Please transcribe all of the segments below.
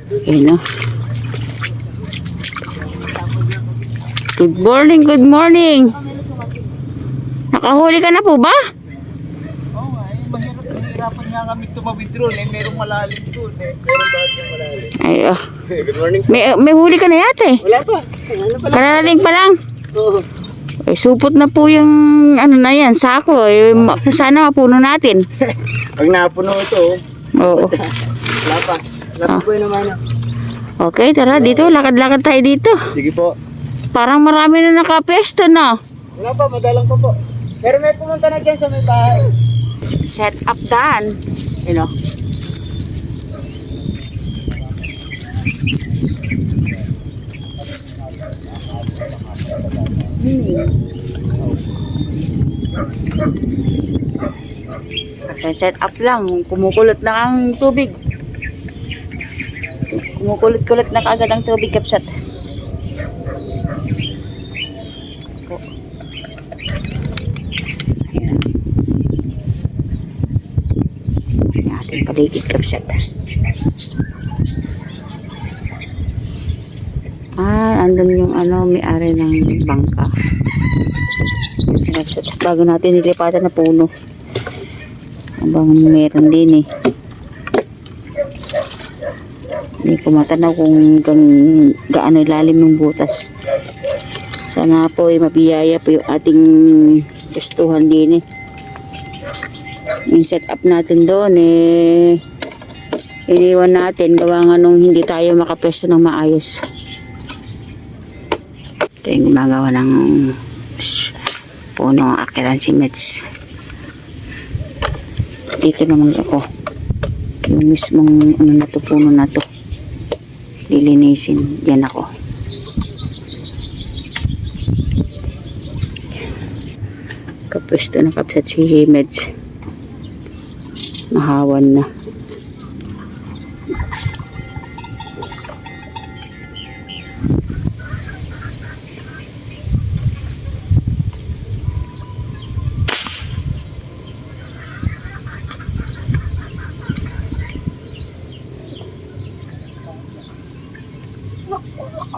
Ayun, no? Good morning, good morning. Nakahuli ka na po ba? Oo nga, mahirapan nga kami tumawid doon eh. Merong malalim doon eh. Meron dahan yung malalim. Ay, oh. Good morning. May huli ka na yata eh. Wala pa. Ano pala? Kararating pa lang. Oo. Eh, supot na po yung ano na yan, sako. Eh, sana mapuno natin. Pag napuno ito, Oo. wala pa. Wala pa po yun naman. Okay, tara dito. Lakad-lakad tayo dito. Sige po. Parang marami na nakapesto na. Wala pa, madalang pa po. Pero may pumunta na dyan sa may bahay. Set up daan. You know. Kasi set up lang. Kumukulot na ang tubig. Kumukulot-kulot na kaagad ang tubig, kapsat. Ating paligid, kapsat. Andun yung ano, may-ari ng bangka. Kapsat, bago natin nilipatan na puno. Abang meron din eh. Hindi ko matanaw kung gaano ilalim ng butas. Sana po ay mabiyaya po yung ating gustuhan din eh. Yung setup natin doon eh, iniwan natin gawa nga nung hindi tayo makapwesto ng maayos. Ito yung gumagawa ng puno ng akiran simets. Dito naman ako yung mismong ano na to, puno na to, lilinisin. Diyan ako. Kapwesto na kapsat si Himeds. Mahawan na.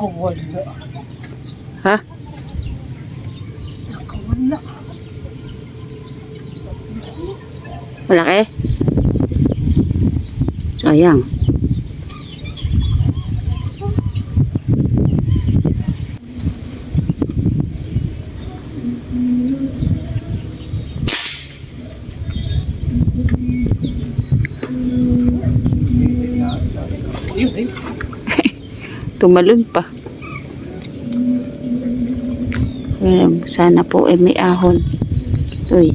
Nakawala. Ha? Nakawala. Malaki? Sayang. Tumalon pa. Sana po ay may ahon. Uy.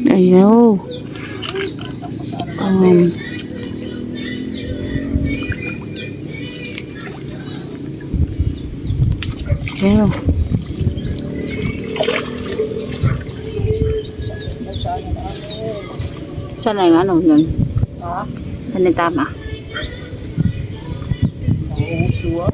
Ayaw. Ayaw. Saan na yung ano yun? Ha? Saan yung tama? Oo, suwa.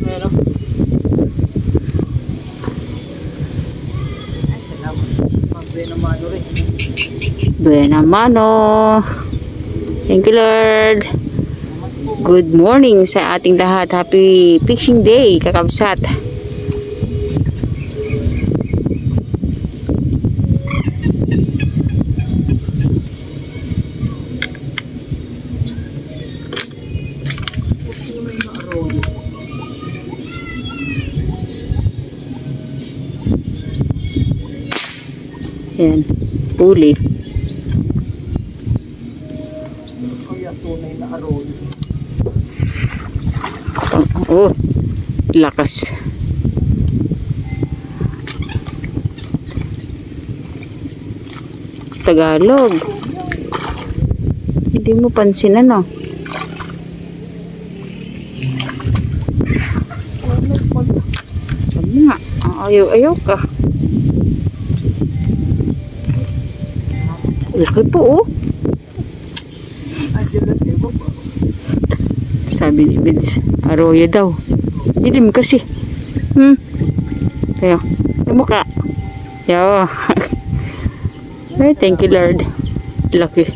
Meron. Ay, salamat. Buena mano rin. Buena mano. Thank you, Lord. Good morning sa ating lahat. Happy fishing day, kakabsat. Yan, huli. Kaya tunay na arroyo. Oh, lakas. Tagalog. Hindi mo pansin ano. Sabi nga, ayaw ka. Laki po oh. Sabi ni Bids, Arroyo daw. Dilim kasi. Kaya, yung mukha. Yo. Ay, thank you Lord. Lucky.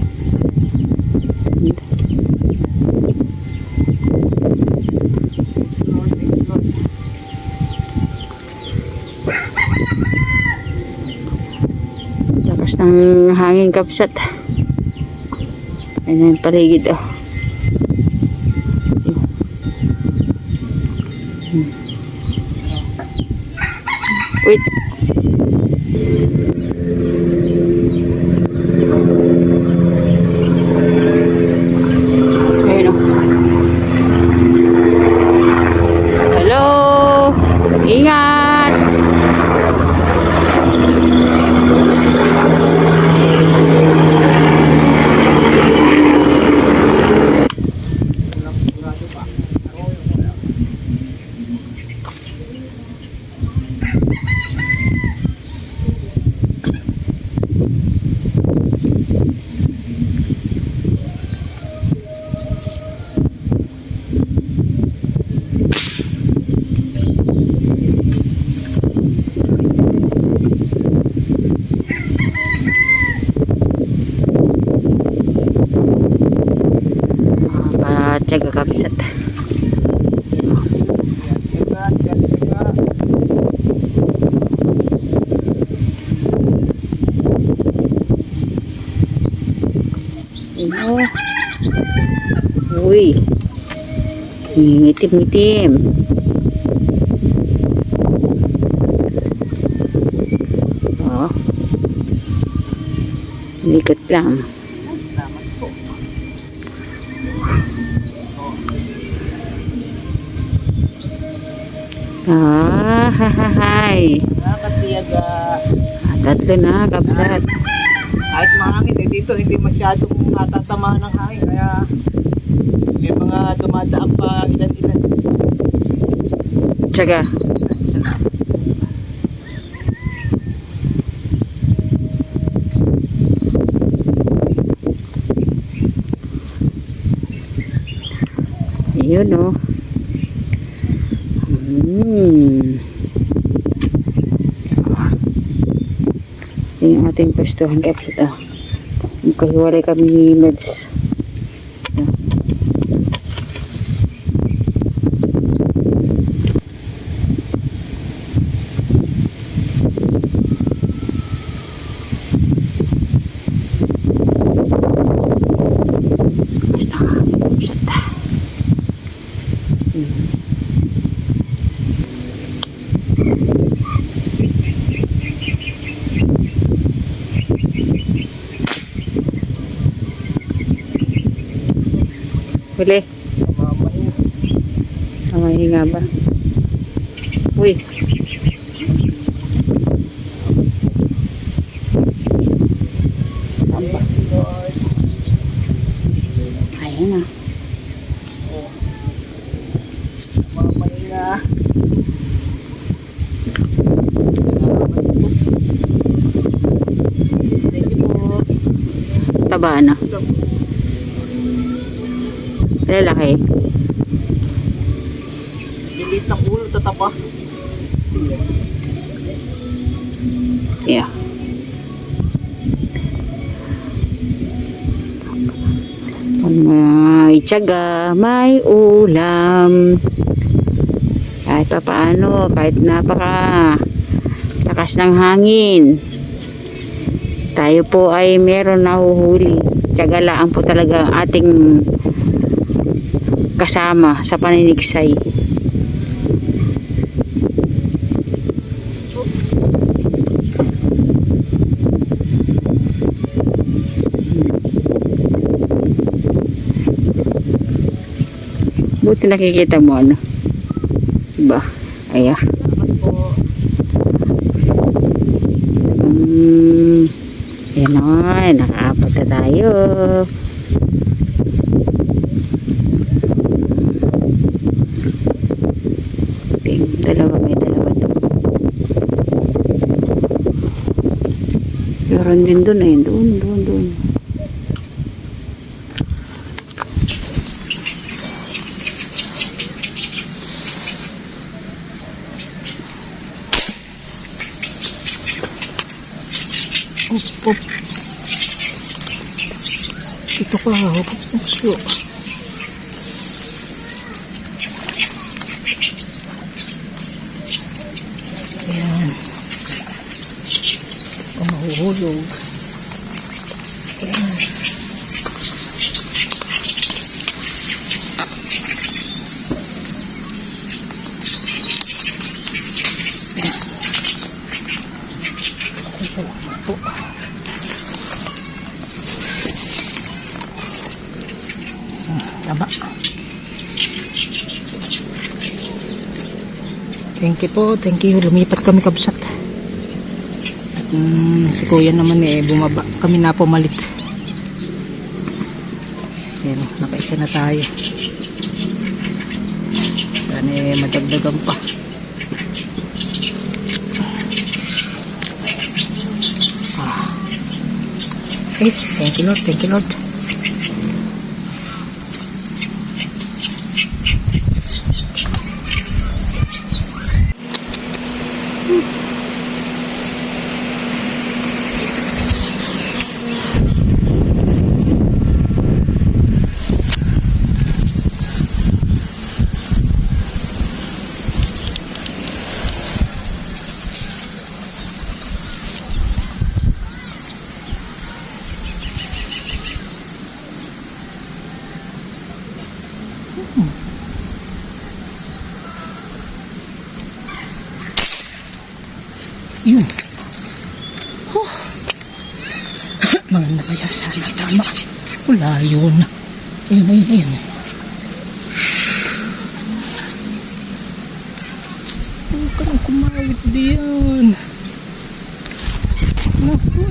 Lakas ng hangin kapsat. Ayan yung paligid oh. Wait. Ayun oh. Hello. Ingat. Tsaga kabisat. Uy. Ngitim-ngitim. Oh. Ikot lang. Hi. Nakakatiyaga. Tatlo na, kapsat. Kahit mahangin eh, dito hindi masyadong natatamaan ng hangin. Kaya may mga dumadaan pa ilan-ilan. Tsaga. Yun o. Yung ating pwestuhan kapsat ah. Magkahiwalay kami ni Meds. Basta nga kapsat ah. Huli. Mahinga ba? Uy. Ayan na. Mahinga. Thank you po. Taba na. Lalaki. Lilit ng ulo sa tapa. Yeah. Kung may tiyaga, may ulam. Kahit pa paano, kahit napaka lakas ng hangin, tayo po ay meron nahuhuli. Tiyaga lang po talaga ang ating kasama sa paninigsay. Buti nakikita mo ano. Diba? Ayan. Yan o, nakaapat na tayo. Dalawa, may dalawa to. Meron din dun eh. Doon. Hop. Ito ka, hop. Hop. Ayan. Kung mahuhulog. Ayan. Ay, salamat po. Tama. Thank you po, thank you. Lumipat kami kabsat. At si kuya naman bumaba. Kami na pumalit. Ayan, nakaisa na tayo. Sana madagdagan pa. Okay, thank you Lord, thank you Lord. Yun. Oh. Maganda kaya sana. Tama. Wala yun. Ayun, ayun, ayun. Huwag ka nang kumawit diyan. Naku.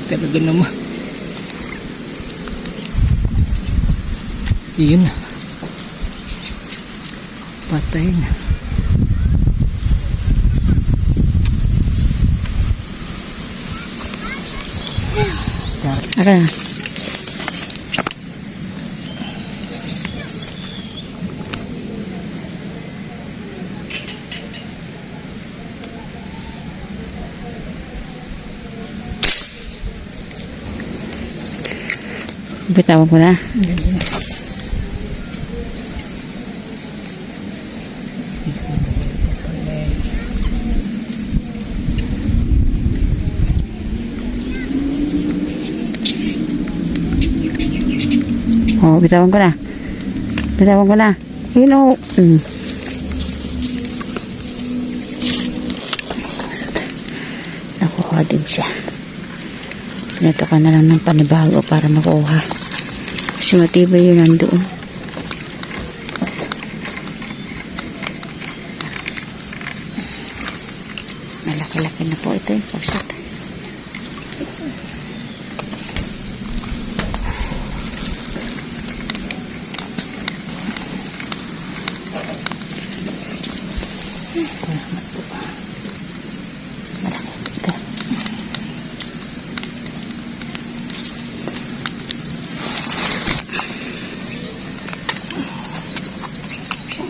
Talaga naman. Yun na. Patay na. Ara. Bitawan ko na. Oh, bitawan ko na. Bitawan ko na. Yun o. Nakuha din siya. Pinatakan na lang ng panibago para makuha. Kasi matibay yun nandoon. Malaki-laki na po ito yung pagsat.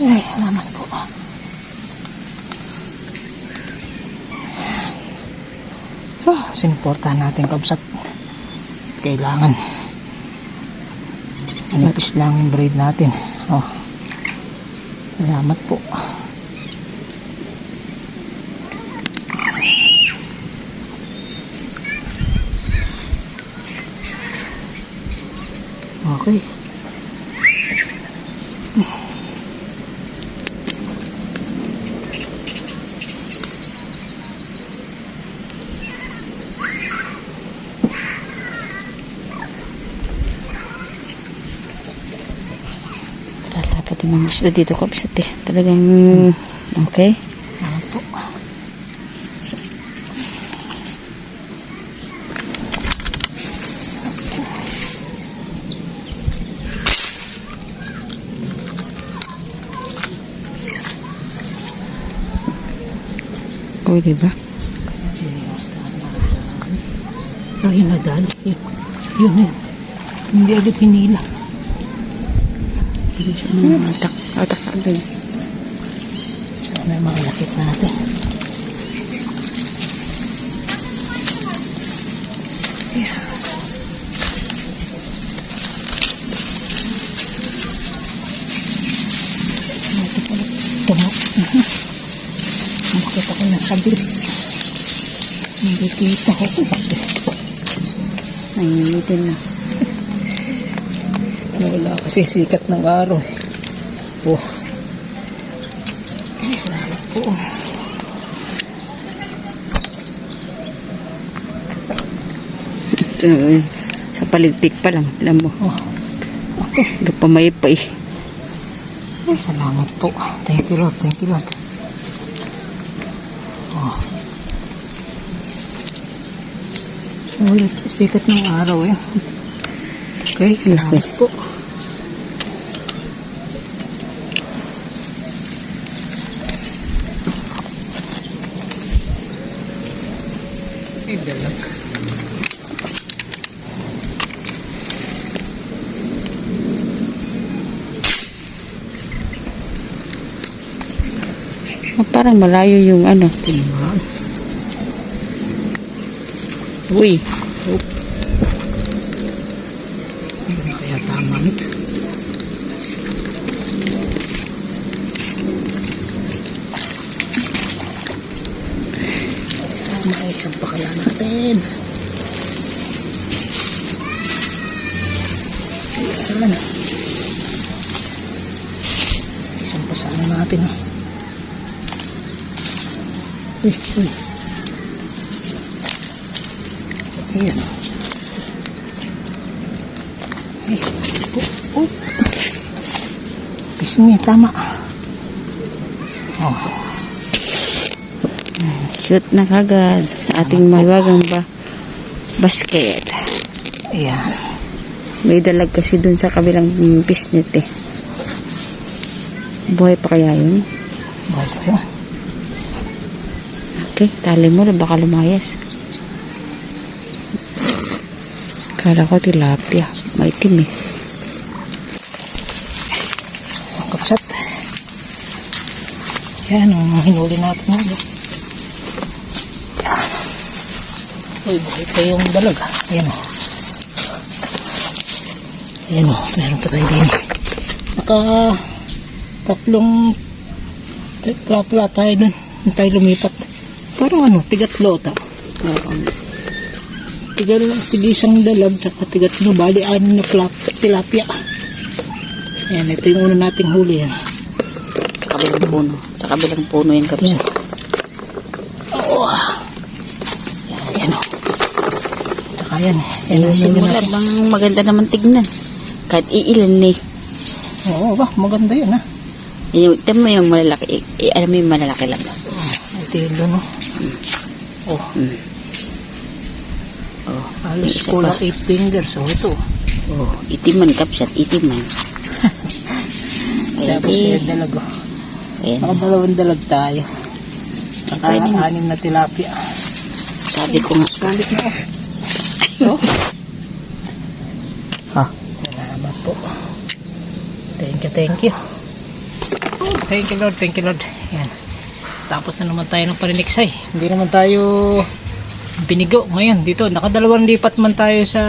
Ay, salamat po. Sinuportahan natin kabsat. Kailangan. Inipis lang yung braid natin. Oh. Salamat po. Okay. Lalapat yung mga isda dito kabsat eh. Talagang okay. Salamat po. O, diba? Ay, nadali. Yun. Hindi agad hinila. Hindi siya mga atak agad. Sana malakit natin. Tumo. Makita ko ng sabit. Hindi kita ko. Nangingitin na. Wala kasi sikat ng araw. Oh. Ay, salamat po. Ito, sa paligpik pa lang. Alam mo. Oh. Okay. Gapamay pa eh. Ay, salamat po. Thank you, Lord. Thank you, Lord. Oh. Ulit, sikat ng araw eh. Okay, salamat po. Ay, dalag. Parang malayo yung ano. Timbang. Uy. Hindi na kaya tama nito. Maisang pakala natin. Ayan. Isang pasana natin. Uy, uy. Ayan. Ay, oh. Pisngi, tama. Oh. Shoot na kagad sa ating mahiwagang basket. Ayan. May dalag kasi dun sa kabilang pisnet eh. Buhay pa kaya yun? Buhay ko yun. Okay, tali mo na baka lumayas. Kala ko tilapia. Maitim eh. Ang kapsat. Yan ang hinuli natin ngayon. Uy, buhay pa yung dalag. Ayan o. Ayan o, meron pa tayo din. Tatlong plapla tayo dun. Hindi tayo lumipat. Parang ano, tigatlota. Tigisang dalag, tsaka tigatlo. Bali, anin na tilapia. Ayan, ito yung una nating huli yan. Sa kabilang puno. Sa kabilang puno yung kapsa. Yan. Oh. Yan o. Tsaka yan. Yan ang huli Simula natin. bang maganda naman tignan. Kahit iilan eh. Oo ba, maganda yan ha. Ito mo yung malalaki. Alam mo yung malalaki lang. Ito yun doon o. Oh. Mm. Oh, may Halos isa kulang pa. 8 fingers. So ito. Oh, itiman kapsat. Itiman. Tapos yung dalag o. Ayan. Nakadalawang dalag tayo. Saka Pwede na. 6 na tilapia. Sabi ko nga. Sulit na o. Oh. Ha? Salamat po. Thank you. Thank you Lord. Yan. Tapos na naman tayo ng paniniksay. Hindi naman tayo binigo ngayon dito. Nakadalawang lipat man tayo sa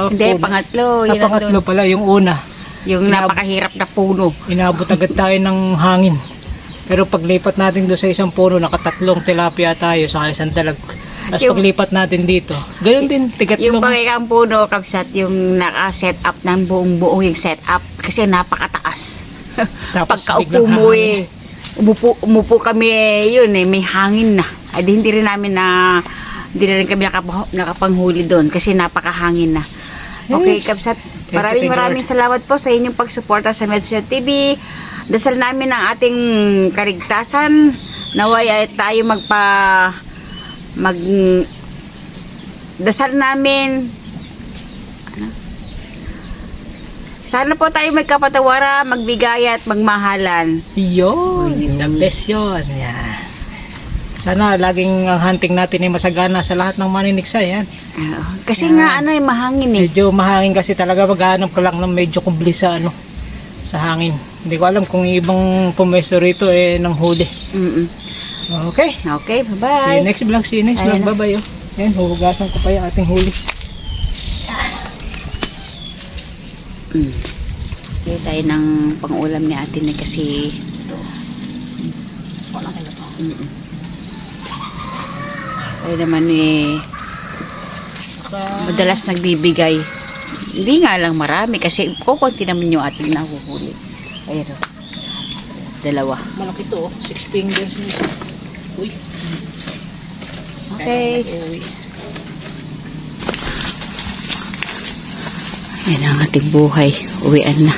Hindi, puno. pangatlo. Yun ang Pangatlo doon. pala, yung una. Yung napakahirap na puno. Inabot agad tayo ng hangin. Pero paglipat natin doon sa isang puno, nakatatlong tilapia tayo sa isang dalag. Tapos Yung- paglipat natin dito, ganoon din, Yung tigatlong. pangikang puno, kapsat, yung naka-set up ng buong yung set up. Kasi napakataas. Tapos Pagkaupo biglang mo hahangin. umupo kami yun may hangin na. Ay, hindi rin kami nakapanghuli doon kasi napakahangin na. Okay, Yes. kapsat, Thank you, maraming Lord. salamat po sa inyong pagsuporta sa Medshare TV. Dasal namin ang ating kaligtasan. Naway ay tayo dasal namin. Sana po tayo magkapatawaran, magbigay at magmahalan. Yun, the best yun. Yan. Sana laging ang hunting natin ay masagana sa lahat ng maniniksay. Yan. Kasi Yan. nga mahangin eh. Medyo mahangin kasi talaga, maghanap ka lang ng medyo kumbli sa sa hangin. Hindi ko alam kung ibang pumesto rito nang huli. Okay. Okay, See you bye-bye. next vlog. See you next vlog. Ayan na. Bye-bye. Yan, huhugasan ko pa yung ating huli. Bili tayo ng pang-ulam ni ate na kasi Wala ka na to. tayo naman madalas nagbibigay. Hindi nga lang marami kasi kukunti naman yung ating nahuhuli. Ayun o. Dalawa. Malaki to, 6 fingers mo isa. Uy. Okay. Uy. Yan ang ating buhay. Uwian na.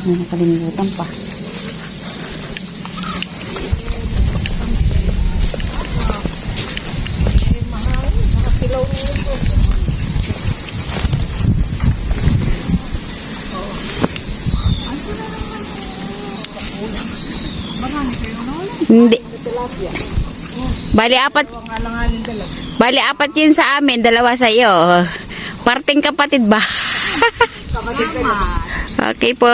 Ano nakalimutan pa? Hindi. Bali apat yun sa amin, dalawa sa iyo. Parting kapatid ba? Okay po.